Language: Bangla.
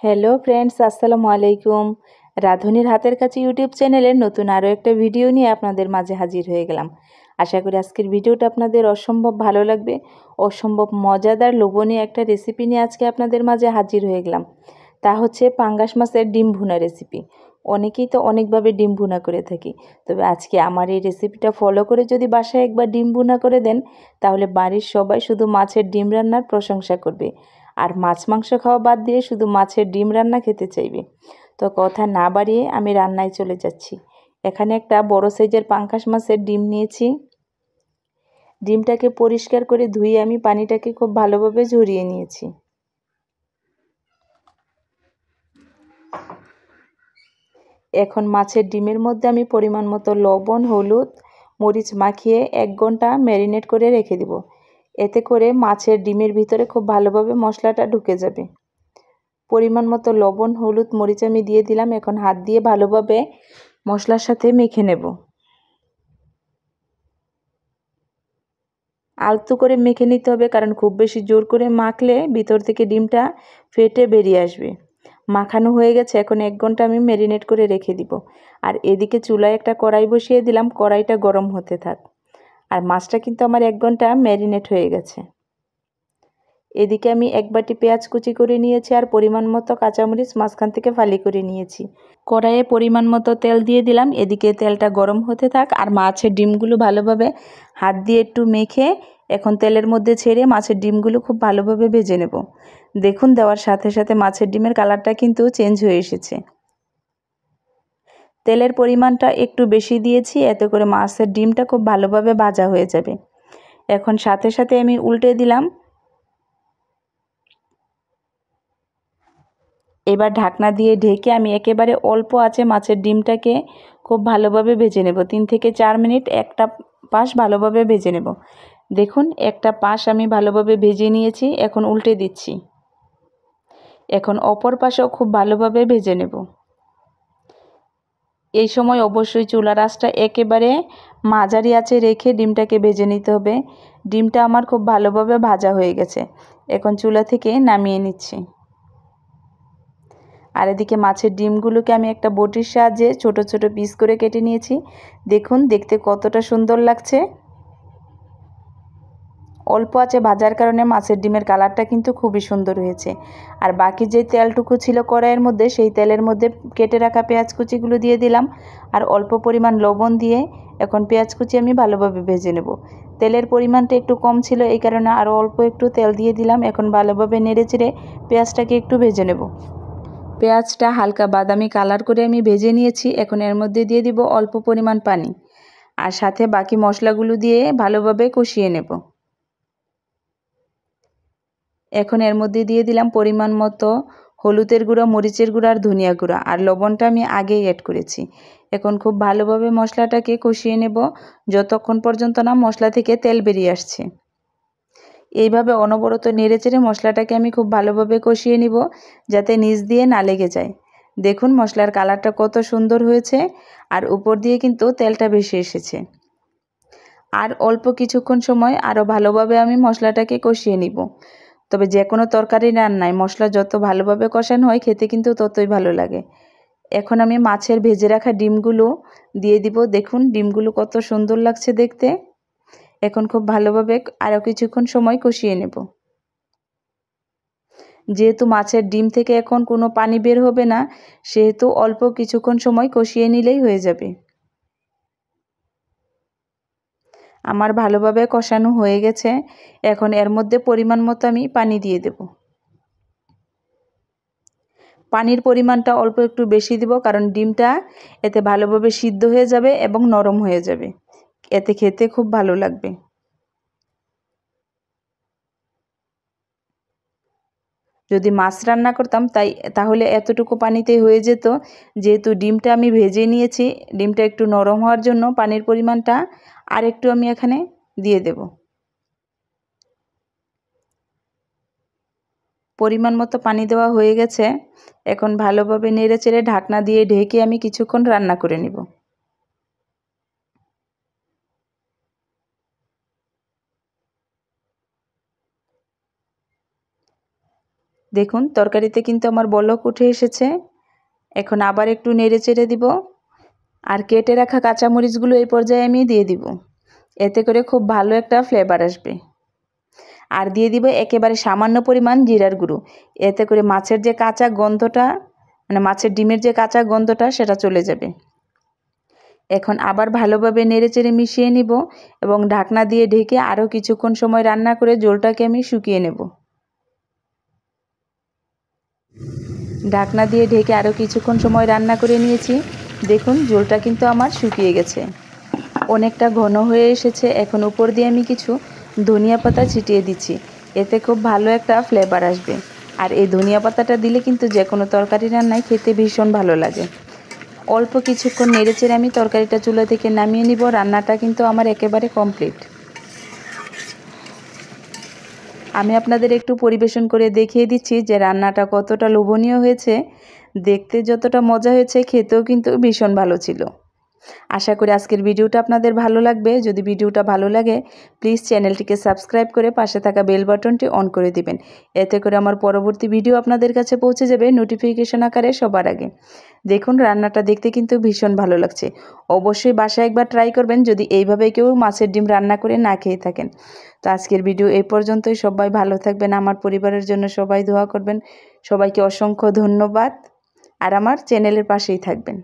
হ্যালো ফ্রেন্ডস, আসসালামু আলাইকুম। রাঁধুনির হাতের কাছে ইউটিউব চ্যানেলের নতুন আরও একটা ভিডিও নিয়ে আপনাদের মাঝে হাজির হয়ে গেলাম। আশা করি আজকের ভিডিওটা আপনাদের অসম্ভব ভালো লাগবে। অসম্ভব মজাদার লোভনীয় একটা রেসিপি নিয়ে আজকে আপনাদের মাঝে হাজির হয়ে গেলাম। তা হচ্ছে পাঙ্গাস মাছের ডিম ভুনা রেসিপি। অনেকেই তো অনেকভাবে ডিম ভুনা করে থাকি, তবে আজকে আমার এই রেসিপিটা ফলো করে যদি বাসায় একবার ডিম ভুনা করে দেন, তাহলে বাড়ির সবাই শুধু মাছের ডিম রান্নার প্রশংসা করবে, আর মাছ মাংস খাওয়া বাদ দিয়ে শুধু মাছের ডিম রান্না খেতে চাইবে। তো কথা না বাড়িয়ে আমি রান্নায় চলে যাচ্ছি। এখানে একটা বড় সাইজের পাঙ্গাস মাছের ডিম নিয়েছি। ডিমটাকে পরিষ্কার করে ধুয়ে আমি পানিটাকে খুব ভালোভাবে ঝরিয়ে নিয়েছি। এখন মাছের ডিমের মধ্যে আমি পরিমাণ মতো লবণ, হলুদ, মরিচ মাখিয়ে 1 ঘন্টা ম্যারিনেট করে রেখে দিব। এতে করে মাছের ডিমের ভিতরে খুব ভালোভাবে মশলাটা ঢুকে যাবে। পরিমাণ মতো লবণ, হলুদ, মরিচ আমি দিয়ে দিলাম। এখন হাত দিয়ে ভালোভাবে মশলার সাথে মেখে নেব। আলতো করে মেখে নিতে হবে, কারণ খুব বেশি জোর করে মাখলে ভিতর থেকে ডিমটা ফেটে বেরিয়ে আসবে। মাখানো হয়ে গেছে। এখন 1 ঘন্টা আমি ম্যারিনেট করে রেখে দিব। আর এদিকে চুলায় একটা কড়াই বসিয়ে দিলাম, কড়াইটা গরম হতে থাক। আর মাছটা কিন্তু আমার 1 ঘন্টা ম্যারিনেট হয়ে গেছে। এদিকে আমি 1 বাটি পেঁয়াজ কুচি করে নিয়েছি, আর পরিমাণ মতো কাঁচামরিচ মাঝখান থেকে ফালি করে নিয়েছি। কড়াইয়ে পরিমাণ মতো তেল দিয়ে দিলাম। এদিকে তেলটা গরম হতে থাক, আর মাছের ডিমগুলো ভালোভাবে হাত দিয়ে একটু মেখে এখন তেলের মধ্যে ছেড়ে মাছের ডিমগুলো খুব ভালোভাবে ভেজে নেব। দেখুন, দেওয়ার সাথে সাথে মাছের ডিমের কালারটা কিন্তু চেঞ্জ হয়ে এসেছে। তেলের পরিমাণটা একটু বেশি দিয়েছি, এতে করে মাছের ডিমটা খুব ভালোভাবে ভাজা হয়ে যাবে। এখন সাথে সাথে আমি উল্টে দিলাম। এবার ঢাকনা দিয়ে ঢেকে আমি একেবারে অল্প আঁচে মাছের ডিমটাকে খুব ভালোভাবে ভেজে নেব। 3 থেকে 4 মিনিট একটা পাশ ভালোভাবে ভেজে নেব। দেখুন, একটা পাশ আমি ভালোভাবে ভেজে নিয়েছি। এখন উল্টে দিচ্ছি। এখন অপর পাশেও খুব ভালোভাবে ভেজে নেব। এই সময় অবশ্যই চুলার আঁচটা একেবারে মাঝারি আঁচে রেখে ডিমটাকে ভেজে নিতে হবে। ডিমটা আমার খুব ভালোভাবে ভাজা হয়ে গেছে। এখন চুলা থেকে নামিয়ে নিচ্ছি। আর এদিকে মাছের ডিমগুলোকে আমি একটা বটির সাহায্যে ছোট ছোট পিস করে কেটে নিয়েছি। দেখুন, দেখতে কতটা সুন্দর লাগছে। অল্প আঁচে ভাজার কারণে মাছের ডিমের কালারটা কিন্তু খুবই সুন্দর হয়েছে। আর বাকি যে তেলটুকু ছিল কড়াইয়ের মধ্যে, সেই তেলের মধ্যে কেটে রাখা পেঁয়াজ কুচিগুলো দিয়ে দিলাম, আর অল্প পরিমাণ লবণ দিয়ে এখন পেঁয়াজ কুচি আমি ভালোভাবে ভেজে নেব। তেলের পরিমাণটা একটু কম ছিল, এই কারণে আরও অল্প একটু তেল দিয়ে দিলাম। এখন ভালোভাবে নেড়েচেড়ে পেঁয়াজটাকে একটু ভেজে নেব। পেঁয়াজটা হালকা বাদামি কালার করে আমি ভেজে নিয়েছি। এখন এর মধ্যে দিয়ে দিব অল্প পরিমাণ পানি, আর সাথে বাকি মশলাগুলো দিয়ে ভালোভাবে কষিয়ে নেব। এখন এর মধ্যে দিয়ে দিলাম পরিমাণ মতো হলুদের গুঁড়া, মরিচের গুঁড়া আর ধনিয়া গুঁড়া, আর লবণটা আমি আগেই অ্যাড করেছি। এখন খুব ভালোভাবে মশলাটাকে কষিয়ে নেব, যতক্ষণ পর্যন্ত না মশলা থেকে তেল বেরিয়ে আসছে। এইভাবে অনবরত নেড়েচেড়ে মশলাটাকে আমি খুব ভালোভাবে কষিয়ে নিব, যাতে নিচ দিয়ে না লেগে যায়। দেখুন, মশলার কালারটা কত সুন্দর হয়েছে, আর উপর দিয়ে কিন্তু তেলটা বেশি এসেছে। আর অল্প কিছুক্ষণ সময় আরও ভালোভাবে আমি মশলাটাকে কষিয়ে নিব। তবে যে কোনো তরকারি রান্নায় মশলা যত ভালোভাবে কষানো হয়, খেতে কিন্তু ততই ভালো লাগে। এখন আমি মাছের ভেজে রাখা ডিমগুলো দিয়ে দিব। দেখুন, ডিমগুলো কত সুন্দর লাগছে দেখতে। এখন খুব ভালোভাবে আরও কিছুক্ষণ সময় কষিয়ে নেব। যেহেতু মাছের ডিম থেকে এখন কোনো পানি বের হবে না, সেহেতু অল্প কিছুক্ষণ সময় কষিয়ে নিলেই হয়ে যাবে। আমার ভালোভাবে কষানো হয়ে গেছে। এখন এর মধ্যে পরিমাণ মতো আমি পানি দিয়ে দেব। পানির পরিমাণটা অল্প একটু বেশি দিব, কারণ ডিমটা এতে ভালোভাবে সিদ্ধ হয়ে যাবে এবং নরম হয়ে যাবে। এতে খেতে খুব ভালো লাগবে। যদি মাছ রান্না করতাম তাহলে এতটুকু পানিতেই হয়ে যেত। যেহেতু ডিমটা আমি ভেজে নিয়েছি, ডিমটা একটু নরম হওয়ার জন্য পানির পরিমাণটা আর একটু আমি এখানে দিয়ে দেব। পরিমাণ মতো পানি দেওয়া হয়ে গেছে। এখন ভালোভাবে নেড়েচেড়ে ঢাকনা দিয়ে ঢেকে আমি কিছুক্ষণ রান্না করে নেব। দেখুন তরকারিতে কিন্তু আমার বলক উঠে এসেছে। এখন আবার একটু নেড়ে চেড়ে দিব আর কেটে রাখা কাঁচামরিচগুলো এই পর্যায়ে আমি দিয়ে দিব। এতে করে খুব ভালো একটা ফ্লেভার আসবে। আর দিয়ে দিব একেবারে সামান্য পরিমাণ জিরার গুঁড়ো। এতে করে মাছের যে কাঁচা গন্ধটা মানে মাছের ডিমের যে কাঁচা গন্ধটা সেটা চলে যাবে। এখন আবার ভালোভাবে নেড়েচেড়ে মিশিয়ে নিব এবং ঢাকনা দিয়ে ঢেকে আরও কিছুক্ষণ সময় রান্না করে ঝোলটাকে আমি শুকিয়ে নেব। ঢাকনা দিয়ে ঢেকে আরও কিছুক্ষণ সময় রান্না করে নিয়েছি। দেখুন ঝোলটা কিন্তু আমার শুকিয়ে গেছে, অনেকটা ঘন হয়ে এসেছে। এখন উপর দিয়ে আমি কিছু ধনিয়া পাতা ছিটিয়ে দিচ্ছি। এতে খুব ভালো একটা ফ্লেভার আসবে। আর এই ধনিয়া পাতাটা দিলে কিন্তু যে কোনো তরকারি রান্নায় খেতে ভীষণ ভালো লাগে। অল্প কিছুক্ষণ নেড়েচেড়ে আমি তরকারিটা চুলা থেকে নামিয়ে নিব। রান্নাটা কিন্তু আমার একেবারে কমপ্লিট। আমি আপনাদের একটু পরিবেশন করে দেখিয়ে দিচ্ছি যে রান্নাটা কতটা লোভনীয় হয়েছে। দেখতে যতটা মজা হয়েছে খেতেও কিন্তু ভীষণ ভালো ছিল। আশা করি আজকের ভিডিওটা আপনাদের ভালো লাগবে। যদি ভিডিওটা ভালো লাগে প্লিজ চ্যানেলটিকে সাবস্ক্রাইব করে পাশে থাকা বেল বাটনটি অন করে দিবেন। এতে করে আমার পরবর্তী ভিডিও আপনাদের কাছে পৌঁছে যাবে নোটিফিকেশন আকারে সবার আগে। দেখুন রান্নাটা দেখতে কিন্তু ভীষণ ভালো লাগছে। অবশ্যই বাসায় একবার ট্রাই করবেন যদি এইভাবে কেউ মাছের ডিম রান্না করে না খেয়ে থাকেন। তো আজকের ভিডিও এই পর্যন্তই। সবাই ভালো থাকবেন, আমার পরিবারের জন্য সবাই দোয়া করবেন। সবাইকে অসংখ্য ধন্যবাদ আর আমার চ্যানেলের পাশেই থাকবেন।